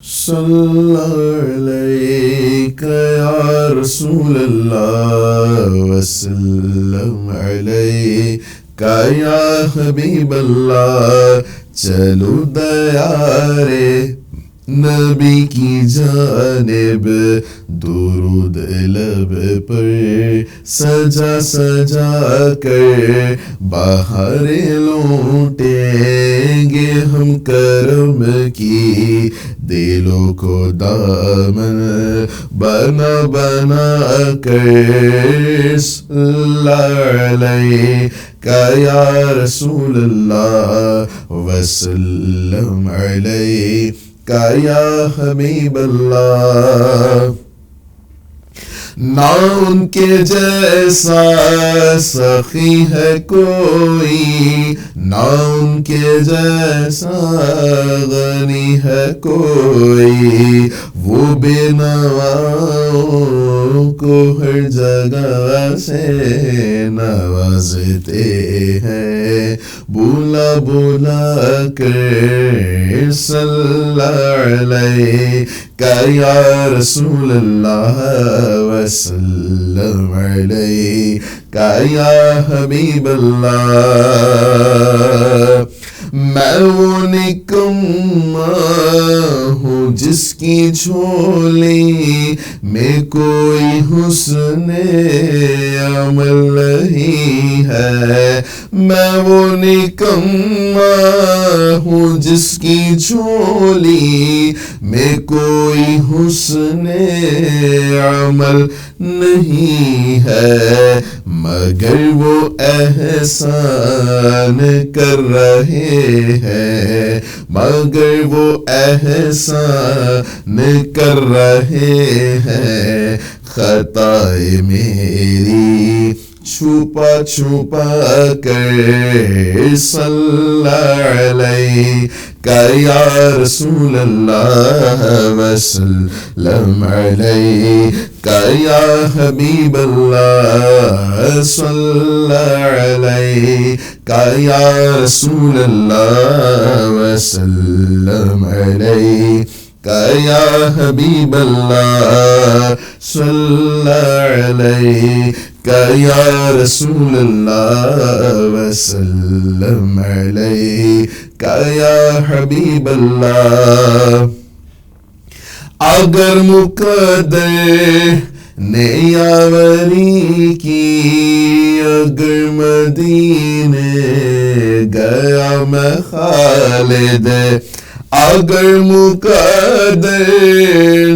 صلی علیک یا رسول اللہ وسلم علیک یا حبیب اللہ. چلو دیارے نبی کی جانب درود لب پر سجا سجا کر باہر لوٹیں گے ہم کرم کی دلوں کو دامن بنا بنا کر. صلی علیک یا رسول اللہ وسلم علیک یا حبیب اللہ. نہ ان کے جیسا سخی ہے کوئی، نہ ان کے جیسا غنی ہے کوئی، وہ بے نواؤں کو ہر جگہ سے نوازتے ہیں بولا بولا کر. صلی علیک یا رسول اللہ وسلم علیک یا حبیب اللہ. میں وہ نکما ہوں جس کی جھولی میں کوئی حسن عمل نہیں ہے. میں وہ نکما ہوں جس کی جھولی میں کوئی حسن عمل نہیں ہے، مگر وہ احسان کر رہے ہیں، مگر وہ احسان کر رہے ہیں. خطائے میری چھپا چھپا کر. صلی علیک یا رسول اللہ وسلم علیک یا حبیب اللہ. صلی علیک یا رسول اللہ وسلم علیک یا حبیب اللہ. صلی علیک یا رسول اللہ وسلم علیک یا حبیب اللہ. اگر مقدر نے یاوری کی، اگر مدینے گیا میں خالد، اگر مقدر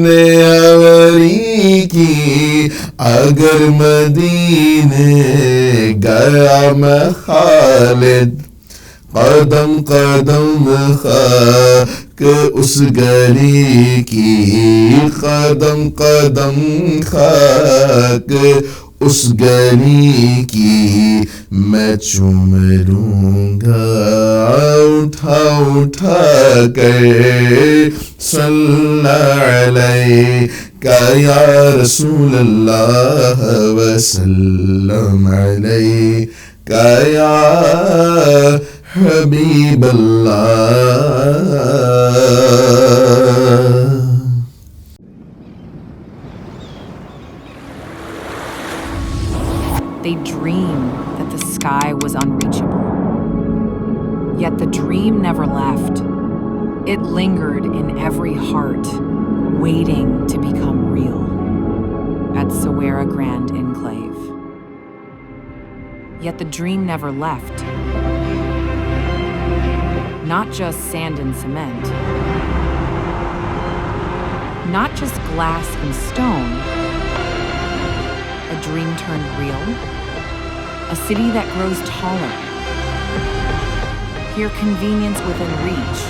نے یاوری کی، اگر مدینے گیا میں خالد. قدم قدم خاک اس گلی کی، قدم قدم خاک اس گلی کی، میں چوم لوں گا اٹھا اٹھا کر. صلی علیک یا رسول اللہ وسلم علیک یا حبیب اللہ. They dreamed that the sky was unreachable. Yet the dream never left. It lingered in every heart, waiting to become real at Sawera Grand Enclave. Yet the dream never left. Not just sand and cement, not just glass and stone. A dream turned real, a city that grows taller. Here, convenience within reach,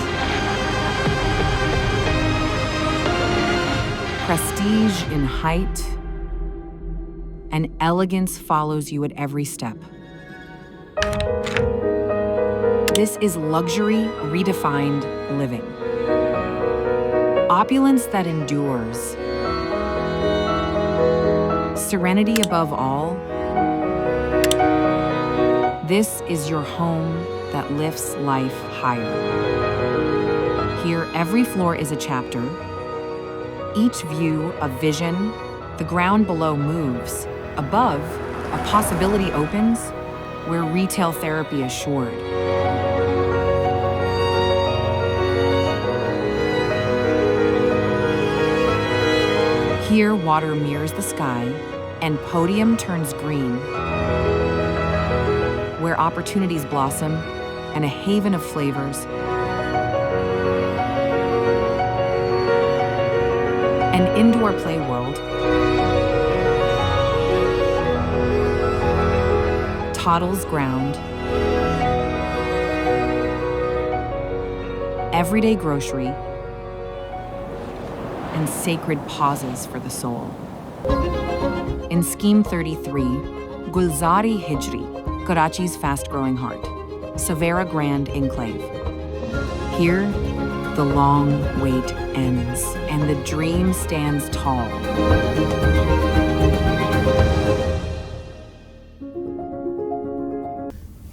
prestige in height, and elegance follows you at every step. This is luxury redefined living. Opulence that endures. Serenity above all. This is your home that lifts life higher. Here, every floor is a chapter, each view a vision. The ground below moves. Above, a possibility opens where retail therapy is assured. Here, water mirrors the sky, and podium turns green, where opportunities blossom, and a haven of flavors. An indoor play world, Toddle's ground, everyday grocery, and sacred pauses for the soul. In Scheme 33, Gulzari Hijri, Karachi's fast-growing heart, Savera Grand Enclave. Here, the long wait ends, and the dream stands tall.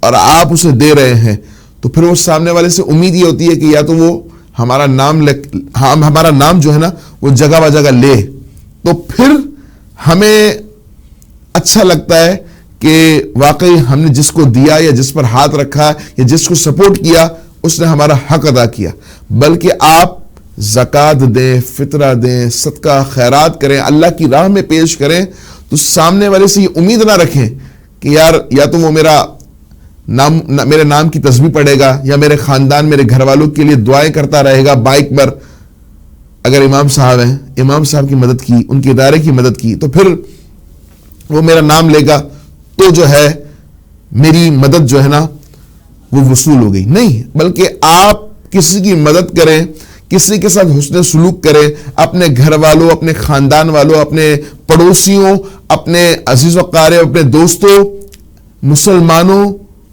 اور آپ اسے دے رہے ہیں تو پھر وہ سامنے والے سے امید یہ ہوتی ہے کہ یا تو وہ ہمارا نام جو ہے نا وہ جگہ بہ جگہ لے، تو پھر ہمیں اچھا لگتا ہے کہ واقعی ہم نے جس کو دیا یا جس پر ہاتھ رکھا یا جس کو سپورٹ کیا اس نے ہمارا حق ادا کیا. بلکہ آپ زکوٰۃ دیں، فطرہ دیں، صدقہ خیرات کریں، اللہ کی راہ میں پیش کریں، تو سامنے والے سے یہ امید نہ رکھیں کہ یار یا تو وہ میرے نام کی تسبیح پڑھے گا یا میرے خاندان میرے گھر والوں کے لیے دعائیں کرتا رہے گا بائک پر. اگر امام صاحب ہیں، امام صاحب کی مدد کی، ان کے ادارے کی مدد کی، تو پھر وہ میرا نام لے گا تو جو ہے میری مدد جو ہے نا وہ وصول ہو گئی. نہیں، بلکہ آپ کسی کی مدد کریں، کسی کے ساتھ حسن سلوک کریں، اپنے گھر والوں، اپنے خاندان والوں، اپنے پڑوسیوں، اپنے عزیز و قارب، اپنے دوستوں، مسلمانوں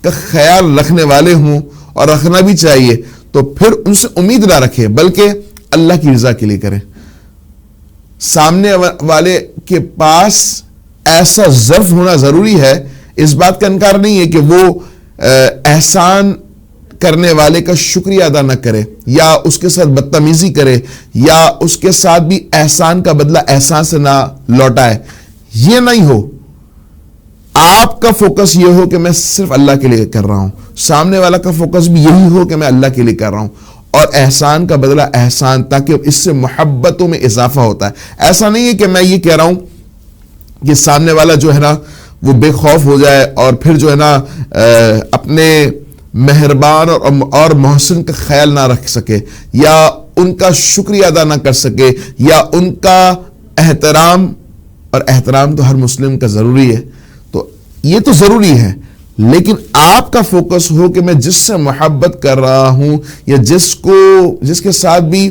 کا خیال رکھنے والے ہوں، اور رکھنا بھی چاہیے. تو پھر ان سے امید نہ رکھیں بلکہ اللہ کی رضا کے لیے کریں. سامنے والے کے پاس ایسا ظرف ہونا ضروری ہے، اس بات کا انکار نہیں ہے کہ وہ احسان کرنے والے کا شکریہ ادا نہ کرے یا اس کے ساتھ بدتمیزی کرے یا اس کے ساتھ بھی احسان کا بدلہ احسان سے نہ لوٹائے. یہ نہیں ہو. آپ کا فوکس یہ ہو کہ میں صرف اللہ کے لیے کر رہا ہوں، سامنے والا کا فوکس بھی یہی ہو کہ میں اللہ کے لیے کر رہا ہوں، اور احسان کا بدلہ احسان، تاکہ اس سے محبتوں میں اضافہ ہوتا ہے. ایسا نہیں ہے کہ میں یہ کہہ رہا ہوں کہ سامنے والا جو ہے نا وہ بے خوف ہو جائے اور پھر جو ہے نا اپنے مہربان اور محسن کا خیال نہ رکھ سکے یا ان کا شکریہ ادا نہ کر سکے یا ان کا احترام، اور احترام تو ہر مسلم کا ضروری ہے، تو یہ تو ضروری ہے، لیکن آپ کا فوکس ہو کہ میں جس سے محبت کر رہا ہوں یا جس کے ساتھ بھی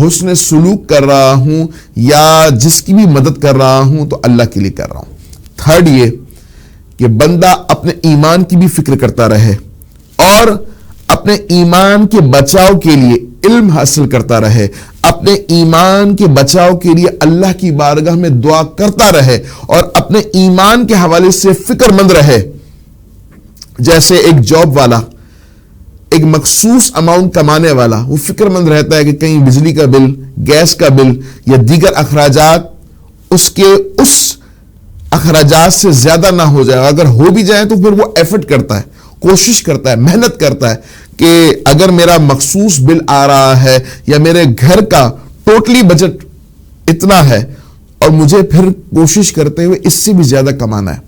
حسن سلوک کر رہا ہوں یا جس کی بھی مدد کر رہا ہوں تو اللہ کے لیے کر رہا ہوں. تھرڈ یہ کہ بندہ اپنے ایمان کی بھی فکر کرتا رہے اور اپنے ایمان کے بچاؤ کے لیے علم حاصل کرتا رہے، اپنے ایمان کے بچاؤ کے لیے اللہ کی بارگاہ میں دعا کرتا رہے اور اپنے ایمان کے حوالے سے فکر مند رہے. جیسے ایک جاب والا، ایک مخصوص اماؤنٹ کمانے والا، وہ فکر مند رہتا ہے کہ کہیں بجلی کا بل، گیس کا بل یا دیگر اخراجات اس اخراجات سے زیادہ نہ ہو جائے. اگر ہو بھی جائے تو پھر وہ ایفرٹ کرتا ہے، کوشش کرتا ہے، محنت کرتا ہے کہ اگر میرا مخصوص بل آ رہا ہے یا میرے گھر کا ٹوٹلی بجٹ اتنا ہے اور مجھے پھر کوشش کرتے ہوئے اس سے بھی زیادہ کمانا ہے،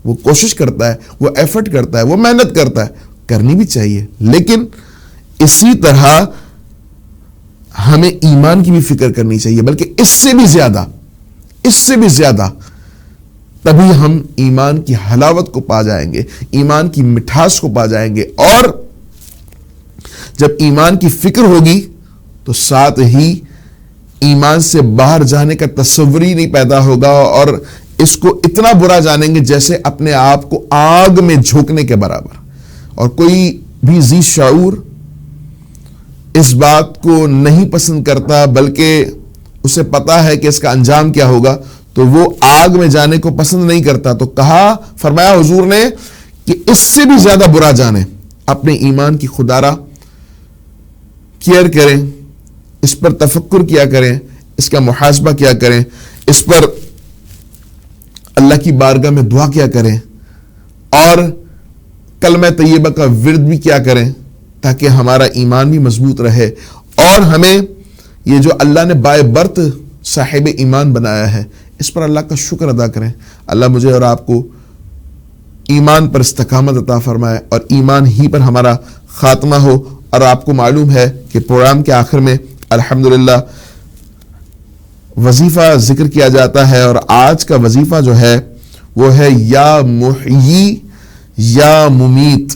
وہ کوشش کرتا ہے، وہ ایفرٹ کرتا ہے، وہ محنت کرتا ہے. کرنی بھی چاہیے، لیکن اسی طرح ہمیں ایمان کی بھی فکر کرنی چاہیے، بلکہ اس سے بھی زیادہ تبھی ہم ایمان کی حلاوت کو پا جائیں گے، ایمان کی مٹھاس کو پا جائیں گے. اور جب ایمان کی فکر ہوگی تو ساتھ ہی ایمان سے باہر جانے کا تصور ہی نہیں پیدا ہوگا اور اس کو اتنا برا جانیں گے جیسے اپنے آپ کو آگ میں جھونکنے کے برابر. اور کوئی بھی ذی شعور اس بات کو نہیں پسند کرتا، بلکہ اسے پتا ہے کہ اس کا انجام کیا ہوگا، تو وہ آگ میں جانے کو پسند نہیں کرتا. تو فرمایا حضور نے کہ اس سے بھی زیادہ برا جانے، اپنے ایمان کی خدارہ کیئر کریں، اس پر تفکر کیا کریں، اس کا محاسبہ کیا کریں، اس پر اللہ کی بارگاہ میں دعا کیا کریں اور کلمہ طیبہ کا ورد بھی کیا کریں تاکہ ہمارا ایمان بھی مضبوط رہے اور ہمیں یہ جو اللہ نے بائے برت صاحب ایمان بنایا ہے اس پر اللہ کا شکر ادا کریں. اللہ مجھے اور آپ کو ایمان پر استقامت عطا فرمائے اور ایمان ہی پر ہمارا خاتمہ ہو. اور آپ کو معلوم ہے کہ پروگرام کے آخر میں الحمدللہ وظیفہ ذکر کیا جاتا ہے، اور آج کا وظیفہ جو ہے وہ ہے یا محیی یا ممیت.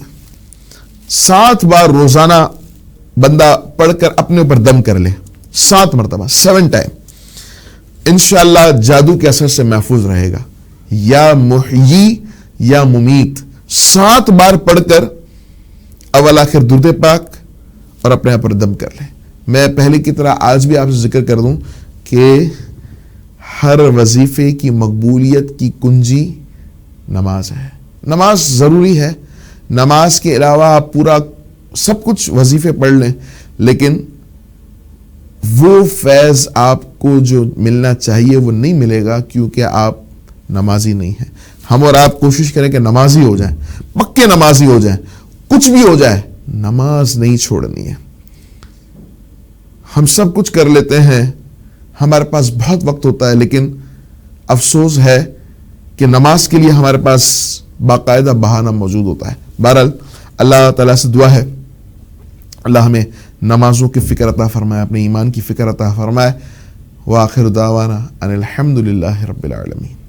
7 بار روزانہ بندہ پڑھ کر اپنے اوپر دم کر لے، 7 مرتبہ، 7 ٹائم. انشاءاللہ جادو کے اثر سے محفوظ رہے گا. یا محیی یا ممیت 7 بار پڑھ کر اول آخر درود پاک اور اپنے آپ پر دم کر لیں. میں پہلے کی طرح آج بھی آپ سے ذکر کر دوں کہ ہر وظیفے کی مقبولیت کی کنجی نماز ہے. نماز ضروری ہے، نماز کے علاوہ آپ پورا سب کچھ وظیفے پڑھ لیں، لیکن وہ فیض آپ کو جو ملنا چاہیے وہ نہیں ملے گا، کیونکہ آپ نمازی نہیں ہیں۔ ہم اور آپ کوشش کریں کہ نمازی ہو جائیں، پکے نمازی ہو جائیں، کچھ بھی ہو جائے نماز نہیں چھوڑنی ہے۔ ہم سب کچھ کر لیتے ہیں، ہمارے پاس بہت وقت ہوتا ہے، لیکن افسوس ہے کہ نماز کے لیے ہمارے پاس باقاعدہ بہانہ موجود ہوتا ہے۔ بہرحال اللہ تعالیٰ سے دعا ہے اللہ ہمیں نمازوں کی فکر عطا فرمائے، اپنے ایمان کی فکر عطا فرمائے۔ وآخر دعوانا ان الحمد للہ رب العالمین۔